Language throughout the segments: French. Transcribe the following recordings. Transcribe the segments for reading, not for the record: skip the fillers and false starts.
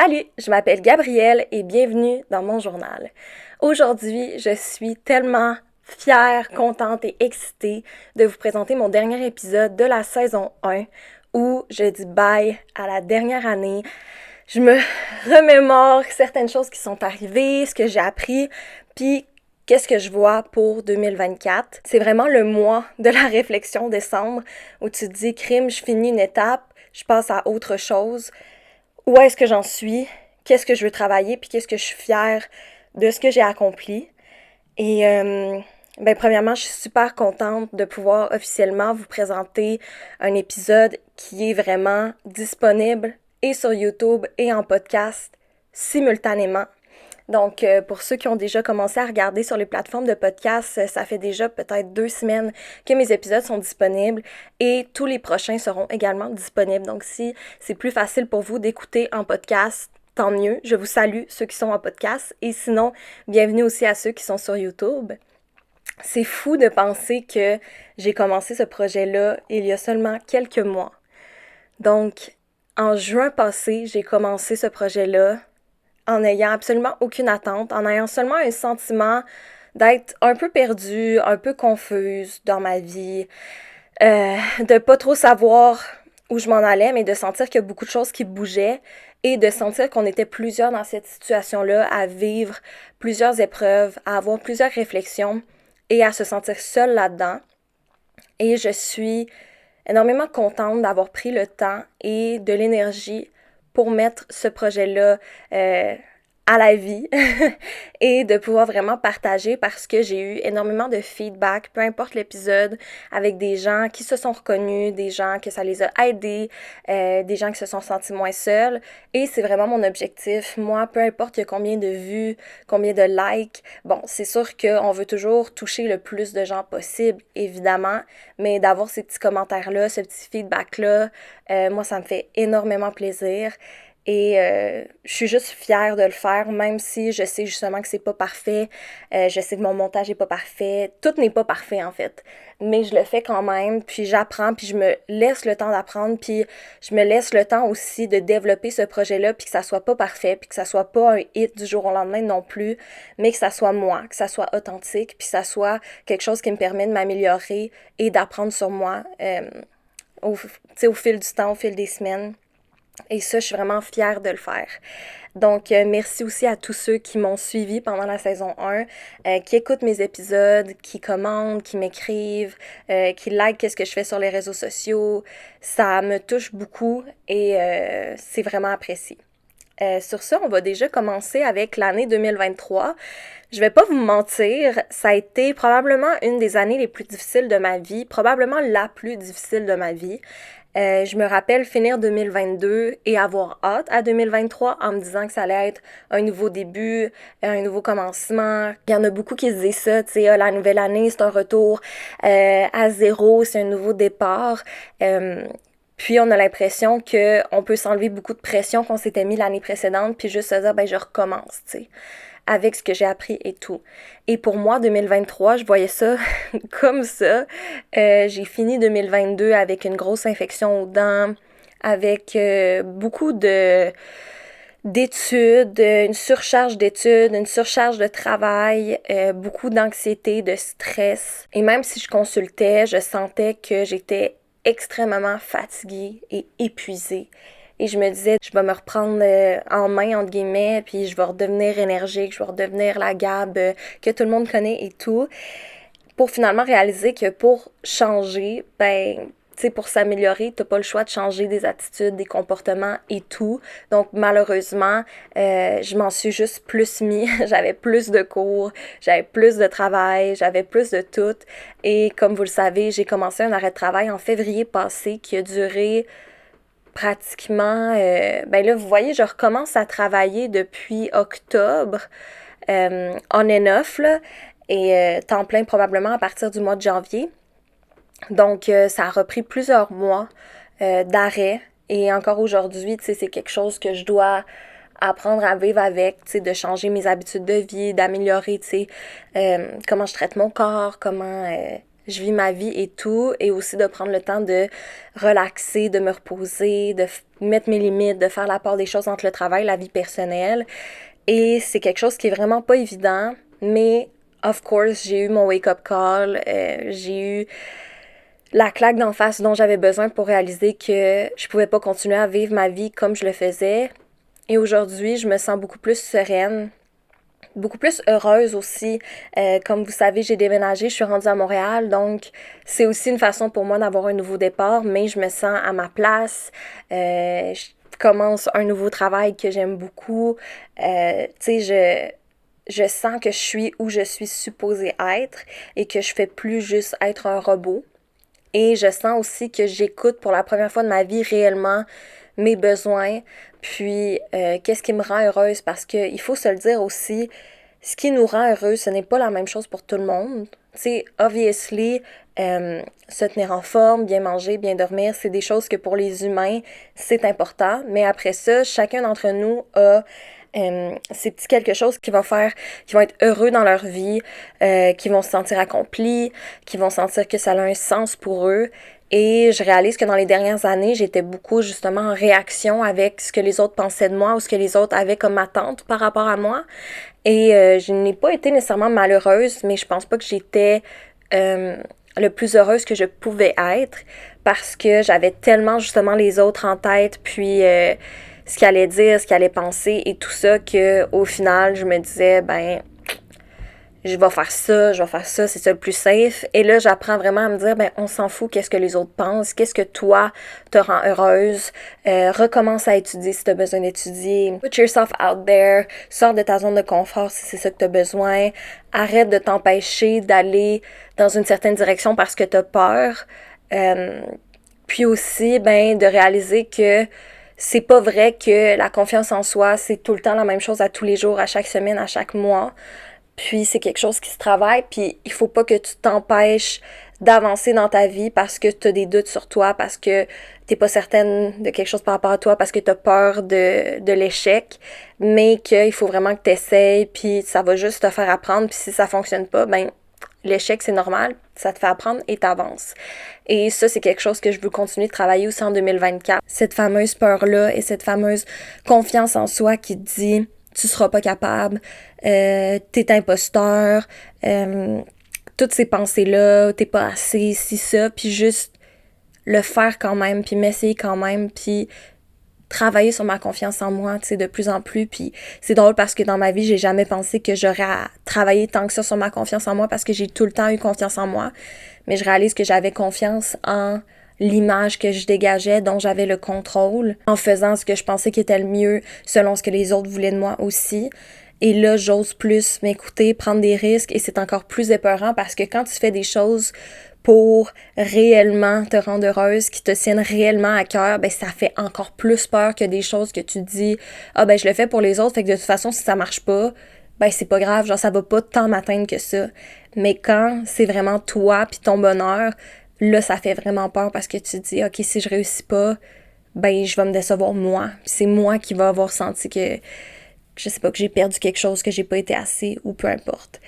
Salut, je m'appelle Gabrielle et bienvenue dans mon journal. Aujourd'hui, je suis tellement fière, contente et excitée de vous présenter mon dernier épisode de la saison 1 où je dis bye à la dernière année. Je me remémore certaines choses qui sont arrivées, ce que j'ai appris, puis qu'est-ce que je vois pour 2024. C'est vraiment le mois de la réflexion, décembre, où tu te dis, crime, je finis une étape, je passe à autre chose. Où est-ce que j'en suis, qu'est-ce que je veux travailler, puis qu'est-ce que je suis fière de ce que j'ai accompli. Et premièrement, je suis super contente de pouvoir officiellement vous présenter un épisode qui est vraiment disponible et sur YouTube et en podcast simultanément. Donc, pour ceux qui ont déjà commencé à regarder sur les plateformes de podcast, ça fait déjà peut-être 2 semaines que mes épisodes sont disponibles et tous les prochains seront également disponibles. Donc, si c'est plus facile pour vous d'écouter en podcast, tant mieux. Je vous salue, ceux qui sont en podcast. Et sinon, bienvenue aussi à ceux qui sont sur YouTube. C'est fou de penser que j'ai commencé ce projet-là il y a seulement quelques mois. Donc, en juin passé, j'ai commencé ce projet-là en n'ayant absolument aucune attente, en ayant seulement un sentiment d'être un peu perdue, un peu confuse dans ma vie, de pas trop savoir où je m'en allais, mais de sentir qu'il y a beaucoup de choses qui bougeaient et de sentir qu'on était plusieurs dans cette situation-là à vivre plusieurs épreuves, à avoir plusieurs réflexions et à se sentir seule là-dedans. Et je suis énormément contente d'avoir pris le temps et de l'énergie pour mettre ce projet-là à la vie et de pouvoir vraiment partager parce que j'ai eu énormément de feedback, peu importe l'épisode, avec des gens qui se sont reconnus, des gens que ça les a aidés, des gens qui se sont sentis moins seuls. Et c'est vraiment mon objectif. Moi, peu importe il y a combien de vues, combien de likes, bon, c'est sûr qu'on veut toujours toucher le plus de gens possible, évidemment, mais d'avoir ces petits commentaires-là, ce petit feedback-là, moi, ça me fait énormément plaisir. Et je suis juste fière de le faire, même si je sais justement que c'est pas parfait. Je sais que mon montage est pas parfait. Tout n'est pas parfait, en fait. Mais je le fais quand même, puis j'apprends, puis je me laisse le temps d'apprendre, puis je me laisse le temps aussi de développer ce projet-là, puis que ça soit pas parfait, puis que ça soit pas un hit du jour au lendemain non plus, mais que ça soit moi, que ça soit authentique, puis que ça soit quelque chose qui me permet de m'améliorer et d'apprendre sur moi au fil du temps, au fil des semaines. Et ça, je suis vraiment fière de le faire. Donc, merci aussi à tous ceux qui m'ont suivi pendant la saison 1, qui écoutent mes épisodes, qui commentent, qui m'écrivent, qui likent ce que je fais sur les réseaux sociaux. Ça me touche beaucoup et c'est vraiment apprécié. Sur ça, on va déjà commencer avec l'année 2023. Je vais pas vous mentir, ça a été probablement une des années les plus difficiles de ma vie, probablement la plus difficile de ma vie. Je me rappelle finir 2022 et avoir hâte à 2023 en me disant que ça allait être un nouveau début, un nouveau commencement. Il y en a beaucoup qui se disent ça, tu sais, la nouvelle année, c'est un retour à zéro, c'est un nouveau départ. Puis on a l'impression qu'on peut s'enlever beaucoup de pression qu'on s'était mis l'année précédente, puis juste se dire, ben je recommence, tu sais, avec ce que j'ai appris et tout. Et pour moi, 2023, je voyais ça comme ça. J'ai fini 2022 avec une grosse infection aux dents, avec beaucoup d'études, une surcharge d'études, une surcharge de travail, beaucoup d'anxiété, de stress. Et même si je consultais, je sentais que j'étais extrêmement fatiguée et épuisée. Et je me disais, je vais me reprendre en main, entre guillemets, puis je vais redevenir énergique, je vais redevenir la Gab que tout le monde connaît et tout. Pour finalement réaliser que pour changer, ben, tu sais, pour s'améliorer, t'as pas le choix de changer des attitudes, des comportements et tout. Donc, malheureusement, je m'en suis juste plus mis. J'avais plus de cours, j'avais plus de travail, j'avais plus de tout. Et comme vous le savez, j'ai commencé un arrêt de travail en février passé qui a duré pratiquement... ben là, vous voyez, je recommence à travailler depuis octobre, on and off, là, et temps plein probablement à partir du mois de janvier. Donc, ça a repris plusieurs mois d'arrêt. Et encore aujourd'hui, tu sais, c'est quelque chose que je dois apprendre à vivre avec, tu sais, de changer mes habitudes de vie, d'améliorer, tu sais, comment je traite mon corps, comment je vis ma vie et tout, et aussi de prendre le temps de relaxer, de me reposer, de mettre mes limites, de faire la part des choses entre le travail et la vie personnelle. Et c'est quelque chose qui est vraiment pas évident, mais of course, j'ai eu mon wake-up call, j'ai eu la claque d'en face dont j'avais besoin pour réaliser que je pouvais pas continuer à vivre ma vie comme je le faisais. Et aujourd'hui, je me sens beaucoup plus sereine, beaucoup plus heureuse aussi. Comme vous savez, j'ai déménagé, je suis rendue à Montréal, donc c'est aussi une façon pour moi d'avoir un nouveau départ, mais je me sens à ma place. Je commence un nouveau travail que j'aime beaucoup. Tu sais, je sens que je suis où je suis supposée être et que je fais plus juste être un robot. Et je sens aussi que j'écoute pour la première fois de ma vie réellement mes besoins, puis qu'est-ce qui me rend heureuse, parce qu'il faut se le dire aussi, ce qui nous rend heureux, ce n'est pas la même chose pour tout le monde. Tu sais, obviously, se tenir en forme, bien manger, bien dormir, c'est des choses que pour les humains, c'est important. Mais après ça, chacun d'entre nous a ces petits quelque chose qui vont être heureux dans leur vie, qui vont se sentir accomplis, qui vont sentir que ça a un sens pour eux. Et je réalise que dans les dernières années, j'étais beaucoup justement en réaction avec ce que les autres pensaient de moi ou ce que les autres avaient comme attente par rapport à moi. Et je n'ai pas été nécessairement malheureuse, mais je pense pas que j'étais le plus heureuse que je pouvais être parce que j'avais tellement justement les autres en tête, puis ce qu'ils allaient dire, ce qu'ils allaient penser et tout ça, que au final, je me disais, ben, je vais faire ça, c'est ça le plus safe. Et là, j'apprends vraiment à me dire, ben, on s'en fout, qu'est-ce que les autres pensent, qu'est-ce que toi te rend heureuse, recommence à étudier si tu as besoin d'étudier, put yourself out there, sors de ta zone de confort si c'est ça que tu as besoin, arrête de t'empêcher d'aller dans une certaine direction parce que tu as peur. Puis aussi, ben, de réaliser que c'est pas vrai que la confiance en soi, c'est tout le temps la même chose à tous les jours, à chaque semaine, à chaque mois. Puis c'est quelque chose qui se travaille, puis il faut pas que tu t'empêches d'avancer dans ta vie parce que tu as des doutes sur toi, parce que t'es pas certaine de quelque chose par rapport à toi, parce que tu as peur de l'échec, mais qu'il faut vraiment que tu essayes, puis ça va juste te faire apprendre, puis si ça fonctionne pas, ben l'échec c'est normal, ça te fait apprendre et t'avances. Et ça, c'est quelque chose que je veux continuer de travailler aussi en 2024. Cette fameuse peur-là et cette fameuse confiance en soi qui te dit tu seras pas capable, t'es imposteur, toutes ces pensées-là, t'es pas assez, si ça, puis juste le faire quand même, puis m'essayer quand même, puis travailler sur ma confiance en moi, tu sais, de plus en plus. Puis c'est drôle parce que dans ma vie, j'ai jamais pensé que j'aurais à travailler tant que ça sur ma confiance en moi parce que j'ai tout le temps eu confiance en moi. Mais je réalise que j'avais confiance en l'image que je dégageais, dont j'avais le contrôle, en faisant ce que je pensais qui était le mieux selon ce que les autres voulaient de moi aussi. Et là, j'ose plus m'écouter, prendre des risques et c'est encore plus épeurant parce que quand tu fais des choses pour réellement te rendre heureuse, qui te tiennent réellement à cœur, ben ça fait encore plus peur que des choses que tu dis « Ah ben je le fais pour les autres, fait que de toute façon si ça marche pas, ben c'est pas grave, genre ça va pas tant m'atteindre que ça. » Mais quand c'est vraiment toi puis ton bonheur, là ça fait vraiment peur parce que tu te dis « Ok, si je réussis pas, ben je vais me décevoir moi. » C'est moi qui vais avoir senti que je sais pas, que j'ai perdu quelque chose, que j'ai pas été assez ou peu importe.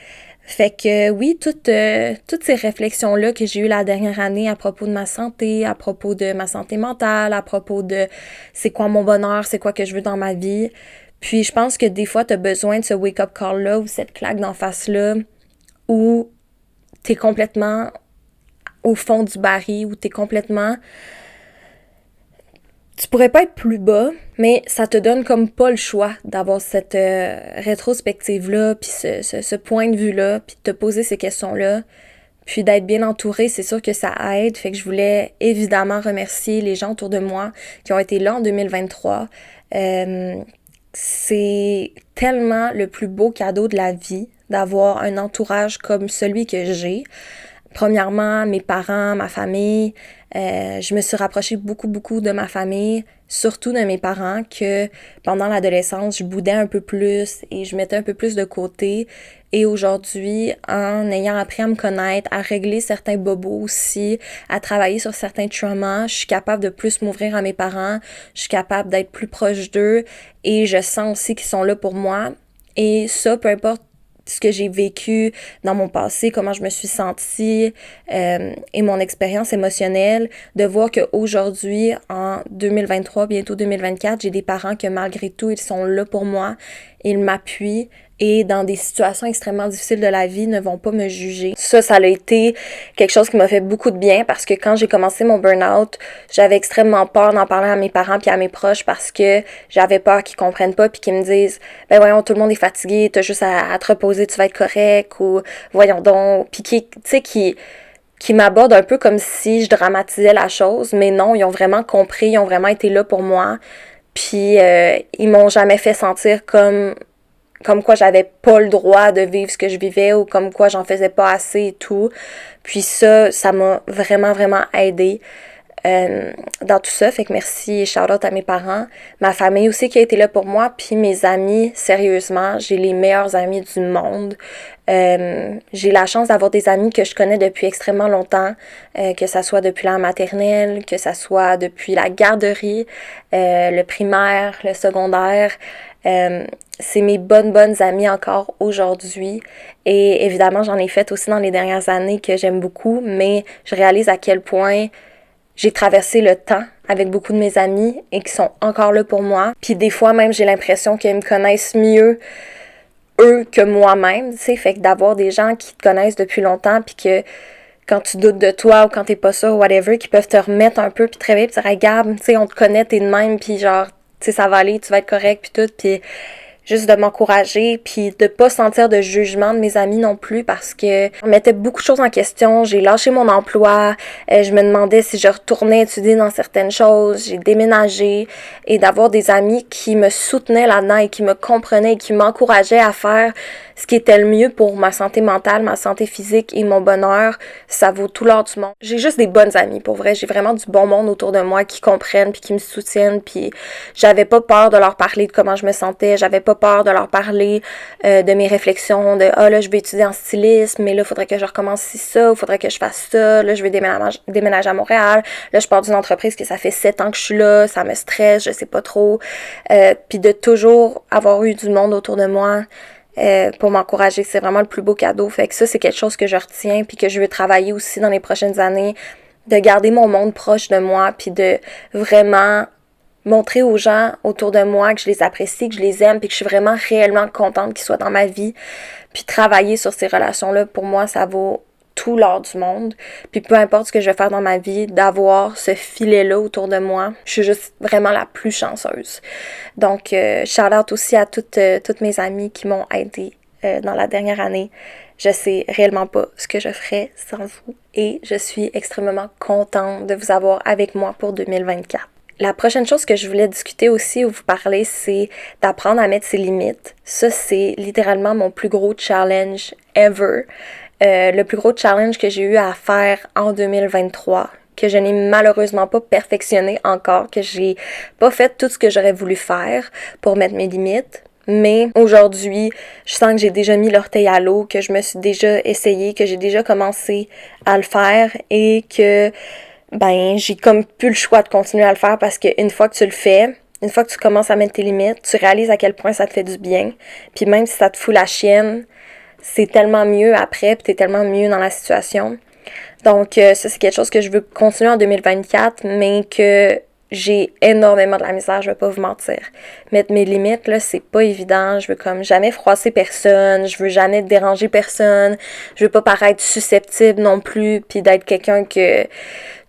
Fait que oui, toutes ces réflexions-là que j'ai eues la dernière année à propos de ma santé, à propos de ma santé mentale, à propos de c'est quoi mon bonheur, c'est quoi que je veux dans ma vie. Puis je pense que des fois, t'as besoin de ce wake-up call-là ou cette claque d'en face-là où t'es complètement au fond du baril, où t'es complètement... Tu pourrais pas être plus bas, mais ça te donne comme pas le choix d'avoir cette rétrospective-là, puis ce point de vue-là, puis de te poser ces questions-là, puis d'être bien entouré, c'est sûr que ça aide. Fait que je voulais évidemment remercier les gens autour de moi qui ont été là en 2023. C'est tellement le plus beau cadeau de la vie d'avoir un entourage comme celui que j'ai. Premièrement, mes parents, ma famille. Je me suis rapprochée beaucoup de ma famille, surtout de mes parents, que pendant l'adolescence, je boudais un peu plus et je mettais un peu plus de côté. Et aujourd'hui, en ayant appris à me connaître, à régler certains bobos aussi, à travailler sur certains traumas, je suis capable de plus m'ouvrir à mes parents, je suis capable d'être plus proche d'eux et je sens aussi qu'ils sont là pour moi. Et ça, peu importe ce que j'ai vécu dans mon passé, comment je me suis sentie et mon expérience émotionnelle, de voir qu'aujourd'hui, en 2023, bientôt 2024, j'ai des parents que malgré tout, ils sont là pour moi, ils m'appuient et dans des situations extrêmement difficiles de la vie, ne vont pas me juger. Ça a été quelque chose qui m'a fait beaucoup de bien parce que quand j'ai commencé mon burn-out, j'avais extrêmement peur d'en parler à mes parents puis à mes proches parce que j'avais peur qu'ils comprennent pas puis qu'ils me disent « Ben voyons, tout le monde est fatigué, t'as juste à te reposer, tu vas être correct » ou « Voyons donc », puis qui m'abordent un peu comme si je dramatisais la chose, mais non, ils ont vraiment compris, ils ont vraiment été là pour moi, puis ils m'ont jamais fait sentir comme quoi j'avais pas le droit de vivre ce que je vivais ou comme quoi j'en faisais pas assez et tout. Puis ça m'a vraiment, vraiment aidée dans tout ça. Fait que merci et shout-out à mes parents. Ma famille aussi qui a été là pour moi. Puis mes amis, sérieusement, j'ai les meilleurs amis du monde. J'ai la chance d'avoir des amis que je connais depuis extrêmement longtemps, que ça soit depuis la maternelle, que ça soit depuis la garderie, le primaire, le secondaire. C'est mes bonnes amies encore aujourd'hui et évidemment j'en ai fait aussi dans les dernières années que j'aime beaucoup, mais je réalise à quel point j'ai traversé le temps avec beaucoup de mes amis et qui sont encore là pour moi. Puis des fois même j'ai l'impression qu'ils me connaissent mieux eux que moi-même, tu sais, fait que d'avoir des gens qui te connaissent depuis longtemps puis que quand tu doutes de toi ou quand t'es pas sûr ou whatever, qui peuvent te remettre un peu puis te réveiller puis te dire hey, Gab, tu sais, on te connaît, t'es de même puis genre, tu sais, ça va aller, tu vas être correct puis tout, puis juste de m'encourager puis de pas sentir de jugement de mes amis non plus parce que on mettait beaucoup de choses en question. J'ai lâché mon emploi, je me demandais si je retournais étudier dans certaines choses, j'ai déménagé et d'avoir des amis qui me soutenaient là-dedans et qui me comprenaient et qui m'encourageaient à faire ce qui était le mieux pour ma santé mentale, ma santé physique et mon bonheur, ça vaut tout l'or du monde. J'ai juste des bonnes amies, pour vrai. J'ai vraiment du bon monde autour de moi qui comprennent puis qui me soutiennent puis j'avais pas peur de leur parler de comment je me sentais, j'avais pas peur de leur parler de mes réflexions, de « Ah là, je vais étudier en stylisme, mais là, il faudrait que je recommence ça, il faudrait que je fasse ça, là, je vais déménager à Montréal, là, je pars d'une entreprise que ça fait 7 ans que je suis là, ça me stresse, je sais pas trop. » Puis de toujours avoir eu du monde autour de moi pour m'encourager, c'est vraiment le plus beau cadeau. Fait que ça, c'est quelque chose que je retiens puis que je veux travailler aussi dans les prochaines années, de garder mon monde proche de moi puis de vraiment montrer aux gens autour de moi que je les apprécie, que je les aime puis que je suis vraiment réellement contente qu'ils soient dans ma vie. Puis travailler sur ces relations-là, pour moi, ça vaut tout l'or du monde. Puis peu importe ce que je vais faire dans ma vie, d'avoir ce filet-là autour de moi, je suis juste vraiment la plus chanceuse. Donc, shout-out aussi à toutes mes amies qui m'ont aidée dans la dernière année. Je sais réellement pas ce que je ferais sans vous et je suis extrêmement contente de vous avoir avec moi pour 2024. La prochaine chose que je voulais discuter aussi ou vous parler, c'est d'apprendre à mettre ses limites. Ça, c'est littéralement mon plus gros challenge ever. Le plus gros challenge que j'ai eu à faire en 2023, que je n'ai malheureusement pas perfectionné encore, que j'ai pas fait tout ce que j'aurais voulu faire pour mettre mes limites. Mais aujourd'hui, je sens que j'ai déjà mis l'orteil à l'eau, que je me suis déjà essayée, que j'ai déjà commencé à le faire et que j'ai comme plus le choix de continuer à le faire parce qu'une fois que tu le fais, une fois que tu commences à mettre tes limites, tu réalises à quel point ça te fait du bien. Puis même si ça te fout la chienne, c'est tellement mieux après, puis t'es tellement mieux dans la situation. Donc ça, c'est quelque chose que je veux continuer en 2024, mais que j'ai énormément de la misère, je vais pas vous mentir. Mettre mes limites, là, c'est pas évident. Je veux comme jamais froisser personne, je veux jamais déranger personne, je veux pas paraître susceptible non plus, puis d'être quelqu'un que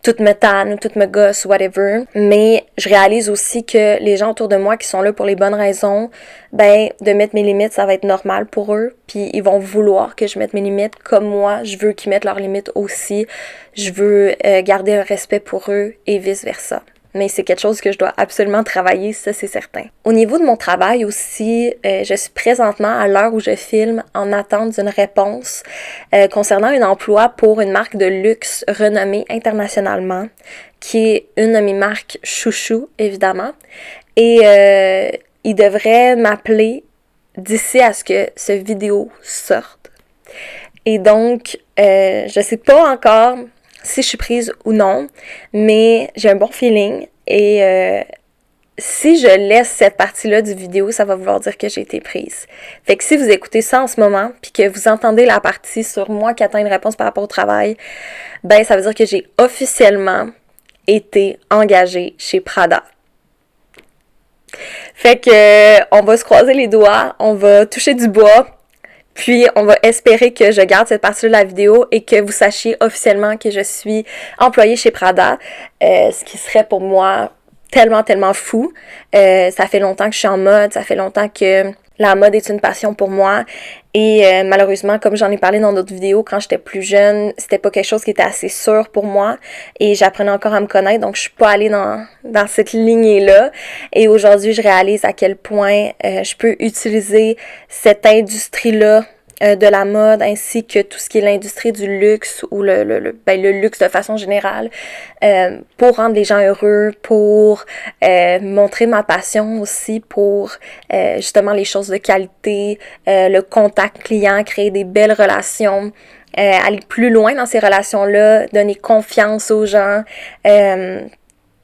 tout me tanne ou tout me gosse, whatever. Mais je réalise aussi que les gens autour de moi qui sont là pour les bonnes raisons, de mettre mes limites, ça va être normal pour eux. Puis ils vont vouloir que je mette mes limites comme moi. Je veux qu'ils mettent leurs limites aussi. Je veux garder un respect pour eux et vice-versa. Mais c'est quelque chose que je dois absolument travailler, ça c'est certain. Au niveau de mon travail aussi, je suis présentement à l'heure où je filme en attente d'une réponse concernant un emploi pour une marque de luxe renommée internationalement, qui est une de mes marques chouchou, évidemment. Et il devrait m'appeler d'ici à ce que ce vidéo sorte. Et donc, je sais pas encore si je suis prise ou non, mais j'ai un bon feeling et si je laisse cette partie-là du vidéo, ça va vouloir dire que j'ai été prise. Fait que si vous écoutez ça en ce moment, puis que vous entendez la partie sur moi qui attend une réponse par rapport au travail, ben ça veut dire que j'ai officiellement été engagée chez Prada. Fait que on va se croiser les doigts, on va toucher du bois, puis on va espérer que je garde cette partie de la vidéo et que vous sachiez officiellement que je suis employée chez Prada, ce qui serait pour moi tellement fou. Ça fait longtemps que je suis en mode, ça fait longtemps que la mode est une passion pour moi et malheureusement, comme j'en ai parlé dans d'autres vidéos, quand j'étais plus jeune, c'était pas quelque chose qui était assez sûr pour moi et j'apprenais encore à me connaître, donc je suis pas allée dans cette lignée-là. Et aujourd'hui, je réalise à quel point je peux utiliser cette industrie-là de la mode ainsi que tout ce qui est l'industrie du luxe ou le luxe de façon générale pour rendre les gens heureux, pour montrer ma passion aussi pour justement les choses de qualité, le contact client, créer des belles relations, aller plus loin dans ces relations-là, donner confiance aux gens.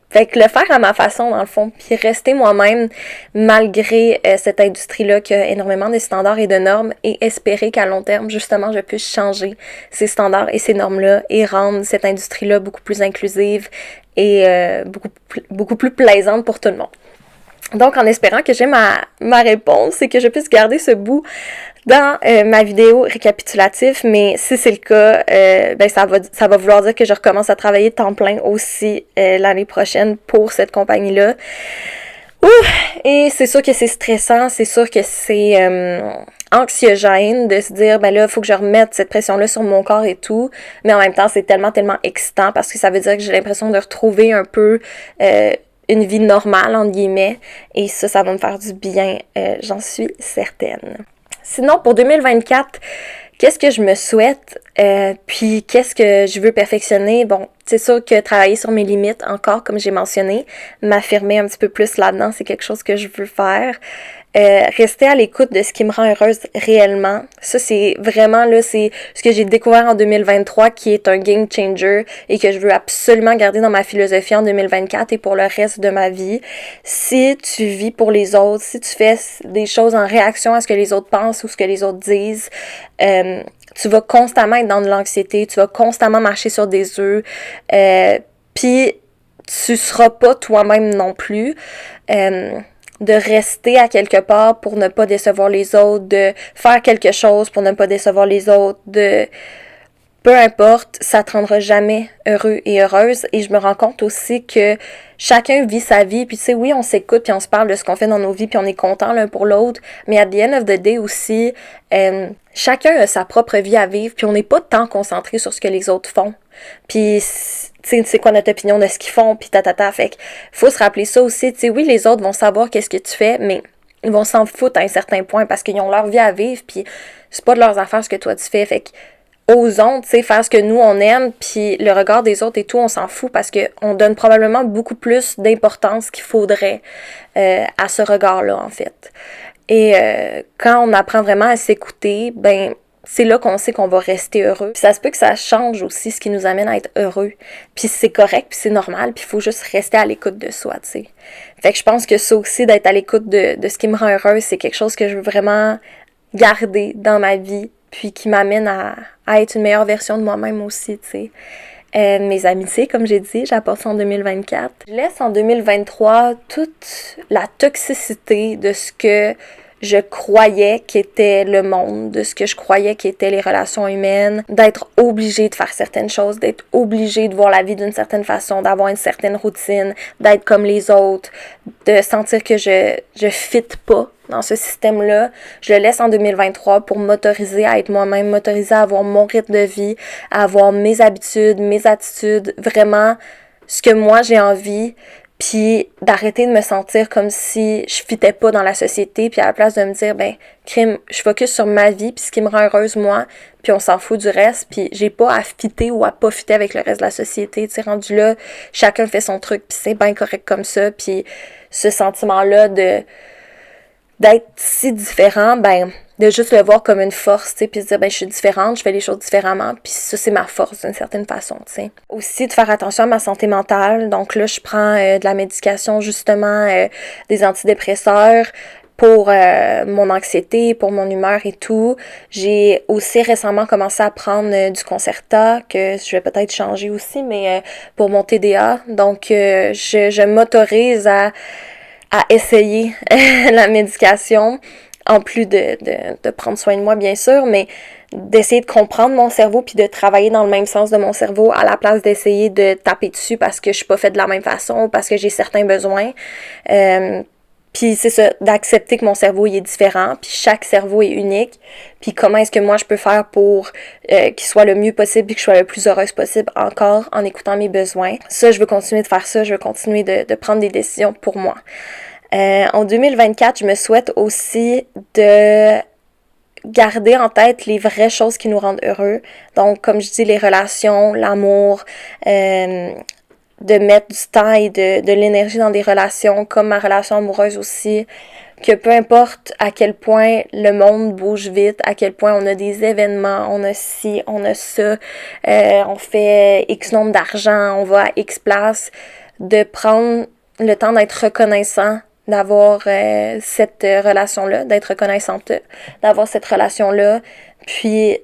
Fait que le faire à ma façon, dans le fond, puis rester moi-même malgré cette industrie-là qui a énormément de standards et de normes et espérer qu'à long terme, justement, je puisse changer ces standards et ces normes-là et rendre cette industrie-là beaucoup plus inclusive et beaucoup plus plaisante pour tout le monde. Donc, en espérant que j'ai ma réponse et que je puisse garder ce bout dans ma vidéo récapitulative, mais si c'est le cas, ben ça va vouloir dire que je recommence à travailler temps plein aussi l'année prochaine pour cette compagnie-là. Et c'est sûr que c'est stressant, c'est sûr que c'est anxiogène de se dire, ben là, il faut que je remette cette pression-là sur mon corps et tout, mais en même temps, c'est tellement excitant parce que ça veut dire que j'ai l'impression de retrouver un peu une vie normale, entre guillemets, et ça va me faire du bien, j'en suis certaine. Sinon, pour 2024, qu'est-ce que je me souhaite? Puis, qu'est-ce que je veux perfectionner? Bon, c'est sûr que travailler sur mes limites, encore, comme j'ai mentionné, m'affirmer un petit peu plus là-dedans, c'est quelque chose que je veux faire. Rester à l'écoute de ce qui me rend heureuse réellement. Ça, c'est vraiment, là, c'est ce que j'ai découvert en 2023 qui est un game changer et que je veux absolument garder dans ma philosophie en 2024 et pour le reste de ma vie. Si tu vis pour les autres, si tu fais des choses en réaction à ce que les autres pensent ou ce que les autres disent, tu vas constamment être dans de l'anxiété, tu vas constamment marcher sur des œufs, puis tu seras pas toi-même non plus. De rester à quelque part pour ne pas décevoir les autres, de faire quelque chose pour ne pas décevoir les autres, peu importe, ça te rendra jamais heureux et heureuse. Et je me rends compte aussi que chacun vit sa vie, puis tu sais, oui, on s'écoute, puis on se parle de ce qu'on fait dans nos vies, puis on est content l'un pour l'autre, mais at the end of the day aussi, chacun a sa propre vie à vivre, puis on n'est pas tant concentré sur ce que les autres font. Puis c'est quoi notre opinion de ce qu'ils font, puis fait que faut se rappeler ça aussi, tu sais, oui, les autres vont savoir qu'est-ce que tu fais, mais ils vont s'en foutre à un certain point parce qu'ils ont leur vie à vivre, puis c'est pas de leurs affaires ce que toi tu fais, fait que osons, tu sais, faire ce que nous on aime, puis le regard des autres et tout, on s'en fout parce que on donne probablement beaucoup plus d'importance qu'il faudrait à ce regard-là, en fait. Et quand on apprend vraiment à s'écouter, ben c'est là qu'on sait qu'on va rester heureux. Puis ça se peut que ça change aussi ce qui nous amène à être heureux. Puis c'est correct, puis c'est normal, puis il faut juste rester à l'écoute de soi, tu sais. Fait que je pense que ça aussi, d'être à l'écoute de ce qui me rend heureuse, c'est quelque chose que je veux vraiment garder dans ma vie, puis qui m'amène à être une meilleure version de moi-même aussi, tu sais. Mes amitiés, comme j'ai dit, j'apporte ça en 2024. Je laisse en 2023 toute la toxicité de ce que je croyais qu'était le monde, de ce que je croyais qu'étaient les relations humaines, d'être obligée de faire certaines choses, d'être obligée de voir la vie d'une certaine façon, d'avoir une certaine routine, d'être comme les autres, de sentir que je fit pas dans ce système-là. Je le laisse en 2023 pour m'autoriser à être moi-même, m'autoriser à avoir mon rythme de vie, à avoir mes habitudes, mes attitudes, vraiment ce que moi j'ai envie, puis d'arrêter de me sentir comme si je fitais pas dans la société, puis à la place de me dire, ben, crime, je focus sur ma vie, puis ce qui me rend heureuse, moi, puis on s'en fout du reste, puis j'ai pas à fitter ou à pas fitter avec le reste de la société, tu sais, rendu là, chacun fait son truc, puis c'est bien correct comme ça, puis ce sentiment-là d'être si différent, ben, de juste le voir comme une force, tu sais, puis se dire, ben, je suis différente, je fais les choses différemment, puis ça, c'est ma force d'une certaine façon, tu sais. Aussi, de faire attention à ma santé mentale. Donc là, je prends de la médication, justement, des antidépresseurs pour mon anxiété, pour mon humeur et tout. J'ai aussi récemment commencé à prendre du Concerta, que je vais peut-être changer aussi, mais pour mon TDA. Donc, je m'autorise à essayer la médication, en plus de prendre soin de moi, bien sûr, mais d'essayer de comprendre mon cerveau puis de travailler dans le même sens de mon cerveau à la place d'essayer de taper dessus parce que je suis pas faite de la même façon ou parce que j'ai certains besoins. Puis c'est ça, d'accepter que mon cerveau il est différent, puis chaque cerveau est unique, puis comment est-ce que moi je peux faire pour qu'il soit le mieux possible et que je sois le plus heureuse possible encore en écoutant mes besoins. Ça, je veux continuer de faire ça, je veux continuer de prendre des décisions pour moi. En 2024, je me souhaite aussi de garder en tête les vraies choses qui nous rendent heureux. Donc, comme je dis, les relations, l'amour, de mettre du temps et de l'énergie dans des relations, comme ma relation amoureuse aussi, que peu importe à quel point le monde bouge vite, à quel point on a des événements, on a ci, on a ça, on fait X nombre d'argent, on va à X place, de prendre le temps d'être reconnaissant, d'avoir cette relation-là, d'être reconnaissante, d'avoir cette relation-là, puis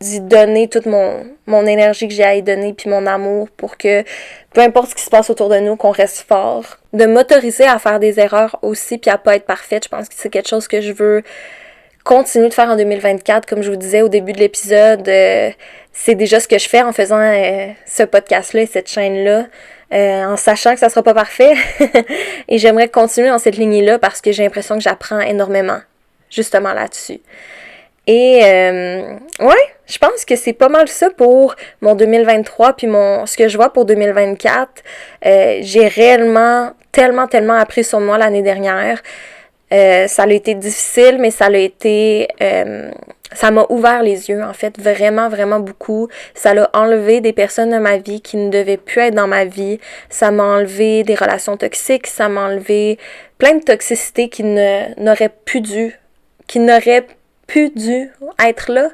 d'y donner toute mon énergie que j'ai à y donner, puis mon amour pour que, peu importe ce qui se passe autour de nous, qu'on reste fort. De m'autoriser à faire des erreurs aussi, puis à pas être parfaite. Je pense que c'est quelque chose que je veux continuer de faire en 2024. Comme je vous disais au début de l'épisode, c'est déjà ce que je fais en faisant ce podcast-là et cette chaîne-là. En sachant que ça sera pas parfait. Et j'aimerais continuer dans cette lignée-là parce que j'ai l'impression que j'apprends énormément, justement là-dessus. Et ouais, je pense que c'est pas mal ça pour mon 2023 puis ce que je vois pour 2024. J'ai réellement tellement appris sur moi l'année dernière. Ça a été difficile, mais ça m'a ouvert les yeux, en fait, vraiment beaucoup. Ça l'a enlevé des personnes de ma vie qui ne devaient plus être dans ma vie. Ça m'a enlevé des relations toxiques, ça m'a enlevé plein de toxicité qui n'aurait pu dû être là,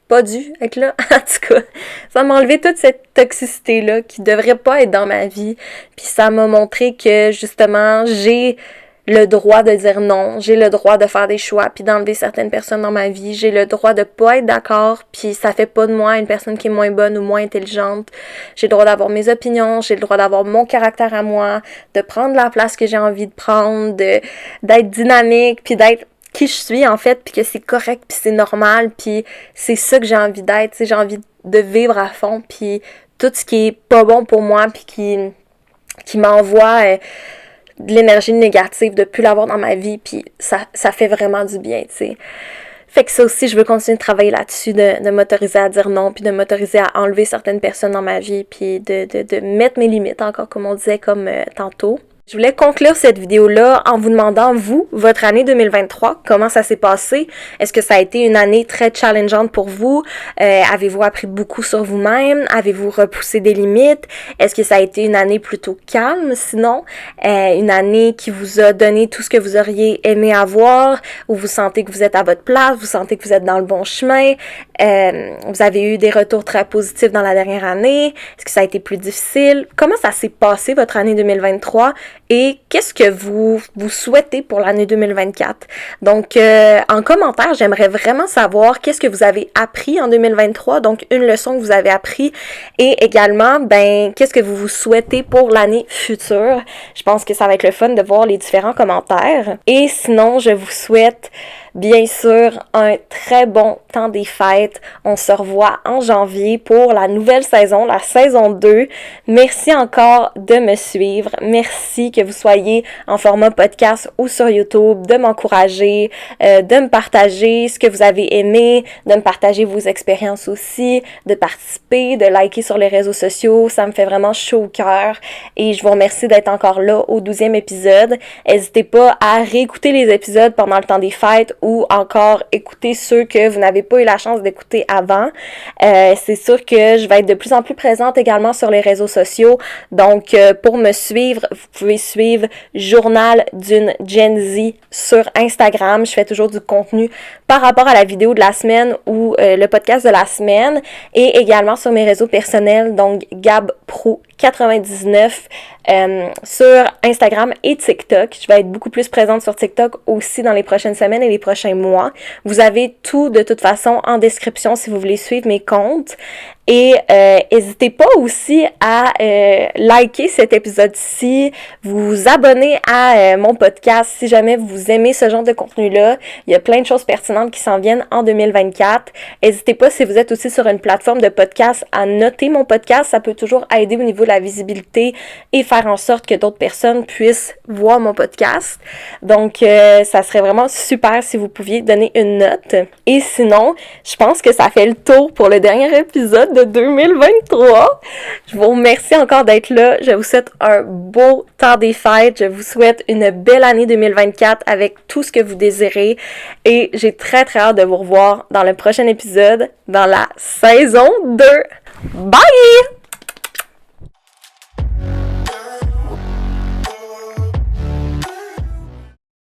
pas dû être là, en tout cas. Ça m'a enlevé toute cette toxicité-là qui devrait pas être dans ma vie. Puis ça m'a montré que, justement, j'ai le droit de dire non, j'ai le droit de faire des choix puis d'enlever certaines personnes dans ma vie, j'ai le droit de pas être d'accord puis ça fait pas de moi une personne qui est moins bonne ou moins intelligente, j'ai le droit d'avoir mes opinions, j'ai le droit d'avoir mon caractère à moi, de prendre la place que j'ai envie de prendre, d'être dynamique puis d'être qui je suis en fait puis que c'est correct puis c'est normal puis c'est ça que j'ai envie d'être, tu sais, j'ai envie de vivre à fond puis tout ce qui est pas bon pour moi puis qui m'envoie de l'énergie négative, de plus l'avoir dans ma vie, puis ça fait vraiment du bien, tu sais. Fait que ça aussi, je veux continuer de travailler là-dessus, de m'autoriser à dire non, puis de m'autoriser à enlever certaines personnes dans ma vie, puis de mettre mes limites encore, comme on disait, comme tantôt. Je voulais conclure cette vidéo-là en vous demandant, vous, votre année 2023, comment ça s'est passé? Est-ce que ça a été une année très challengeante pour vous? Avez-vous appris beaucoup sur vous-même? Avez-vous repoussé des limites? Est-ce que ça a été une année plutôt calme, sinon? Une année qui vous a donné tout ce que vous auriez aimé avoir? Où vous sentez que vous êtes à votre place? Vous sentez que vous êtes dans le bon chemin? Vous avez eu des retours très positifs dans la dernière année? Est-ce que ça a été plus difficile? Comment ça s'est passé, votre année 2023? Et qu'est-ce que vous souhaitez pour l'année 2024? Donc, en commentaire, j'aimerais vraiment savoir qu'est-ce que vous avez appris en 2023, donc une leçon que vous avez appris, et également, qu'est-ce que vous souhaitez pour l'année future? Je pense que ça va être le fun de voir les différents commentaires. Et sinon, je vous souhaite bien sûr un très bon temps des fêtes. On se revoit en janvier pour la nouvelle saison, la saison 2. Merci encore de me suivre. Merci que vous soyez en format podcast ou sur YouTube, de m'encourager, de me partager ce que vous avez aimé, de me partager vos expériences aussi, de participer, de liker sur les réseaux sociaux. Ça me fait vraiment chaud au cœur et je vous remercie d'être encore là au 12e épisode. N'hésitez pas à réécouter les épisodes pendant le temps des fêtes ou encore écouter ceux que vous n'avez pas eu la chance d'écouter avant. C'est sûr que je vais être de plus en plus présente également sur les réseaux sociaux. Donc, pour me suivre, vous pouvez suivre Journal d'une Gen Z sur Instagram. Je fais toujours du contenu par rapport à la vidéo de la semaine ou le podcast de la semaine. Et également sur mes réseaux personnels, donc GabPro99 sur Instagram et TikTok. Je vais être beaucoup plus présente sur TikTok aussi dans les prochaines semaines et les prochains mois. Vous avez tout de toute façon en description si vous voulez suivre mes comptes. Et n'hésitez pas aussi à liker cet épisode-ci, vous abonner à mon podcast si jamais vous aimez ce genre de contenu-là. Il y a plein de choses pertinentes qui s'en viennent en 2024. N'hésitez pas, si vous êtes aussi sur une plateforme de podcast, à noter mon podcast. Ça peut toujours aider au niveau de la visibilité et faire en sorte que d'autres personnes puissent voir mon podcast. Donc, ça serait vraiment super si vous pouviez donner une note. Et sinon, je pense que ça fait le tour pour le dernier épisode de 2023. Je vous remercie encore d'être là. Je vous souhaite un beau temps des fêtes. Je vous souhaite une belle année 2024 avec tout ce que vous désirez. Et j'ai très très hâte de vous revoir dans le prochain épisode, dans la saison 2. Bye!